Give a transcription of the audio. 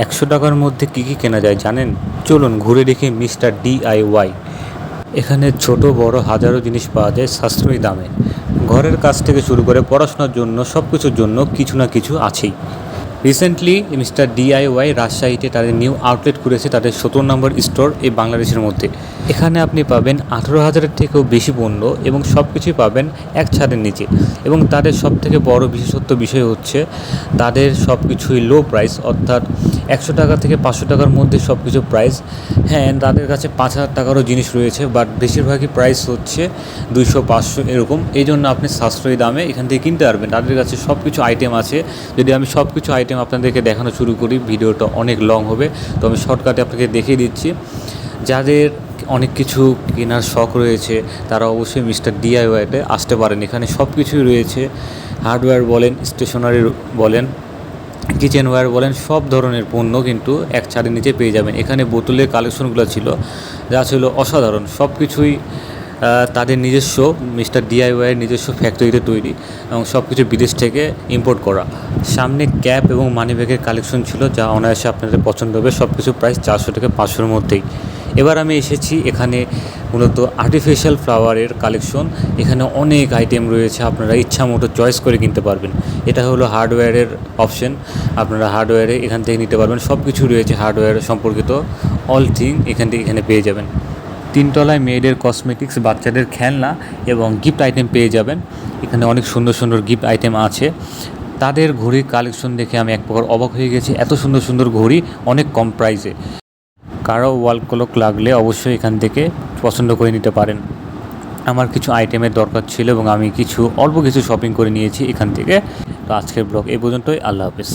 100 টাকার মধ্যে কী কী কেনা যায় জানেন? চলুন ঘুরে দেখি মিস্টার DIY। এখানে ছোট বড় হাজারো জিনিস পাওয়া যায় সাশ্রয়ী দামে। ঘরের কাজ থেকে শুরু করে পড়াশোনার জন্য সব কিছুর জন্য কিছু না কিছু আছেই। রিসেন্টলি মিস্টার DIY রাজশাহীতে তাদের নিউ আউটলেট করেছে, তাদের 17 নম্বর স্টোর এই বাংলাদেশের মধ্যে। এখানে আপনি পাবেন 18,000-এর থেকেও বেশি পণ্য এবং সব কিছুই পাবেন এক ছাদের নিচে। এবং তাদের সবথেকে বড় বিশেষত্ব বিষয় হচ্ছে তাদের সব কিছুই লো প্রাইস, অর্থাৎ 100 টাকা থেকে 500 টাকার মধ্যে সব কিছু প্রাইস। হ্যাঁ, তাদের কাছে 5,000 টাকারও জিনিস রয়েছে, বাট বেশিরভাগই প্রাইস হচ্ছে 200-500 এরকম। এই জন্য আপনি সাশ্রয়ী দামে এখান থেকে কিনতে পারবেন। তাদের কাছে সব কিছু আইটেম আছে। যদি আমি সব কিছু আইটেম আপনাদেরকে দেখানো শুরু করি ভিডিওটা অনেক লং হবে, তো আমি শর্টকাটে আপনাকে দেখিয়ে দিচ্ছি। যাদের অনেক কিছু কেনার শখ রয়েছে তারা অবশ্যই মিস্টার DIYতে আসতে পারেন। এখানে সব কিছুই রয়েছে, হার্ডওয়্যার বলেন, স্টেশনারি বলেন, কিচেনওয়্যার বলেন, সব ধরনের পণ্য কিন্তু এক ছাদের নিচে পেয়ে যাবেন। এখানে বোতলের কালেকশনগুলো ছিল, যা ছিল অসাধারণ। সব কিছুই তাদের নিজস্ব মিস্টার DIYয়ের নিজস্ব ফ্যাক্টরিতে তৈরি এবং সব কিছু বিদেশ থেকে ইম্পোর্ট করা। সামনে ক্যাপ এবং মানিব্যাগের কালেকশন ছিল, যা অনায়াসে আপনাদের পছন্দ হবে। সব কিছু প্রাইস 400 থেকে 500-এর মধ্যেই। এবার আমি এসেছি এখানে মূলত আর্টিফিশিয়াল ফ্লাওয়ারের কালেকশন। এখানে অনেক আইটেম রয়েছে, আপনারা ইচ্ছা মতো চয়েস করে কিনতে পারবেন। এটা হলো হার্ডওয়্যারের অপশন, আপনারা হার্ডওয়্যারে এখান থেকে নিতে পারবেন। সব কিছু রয়েছে হার্ডওয়্যার সম্পর্কিত, অল থিং এখানে পেয়ে যাবেন। 3 তলায় মেয়েদের কসমেটিক্স, বাচ্চাদের খেলনা এবং গিফট আইটেম পেয়ে যাবেন। এখানে অনেক সুন্দর সুন্দর গিফট আইটেম আছে। তাদের ঘড়ির কালেকশন দেখে আমি এক প্রকার অবাক হয়ে গেছি, এত সুন্দর সুন্দর ঘড়ি অনেক কম প্রাইসে। কারো ওয়াল ক্লক লাগলে অবশ্যই এখান থেকে পছন্দ করে নিতে পারেন। আমার কিছু আইটেমের দরকার ছিল এবং আমি অল্প কিছু শপিং করে নিয়েছি এখান থেকে। তো আজকের ব্লগ এই পর্যন্তই। আল্লাহ হাফেজ।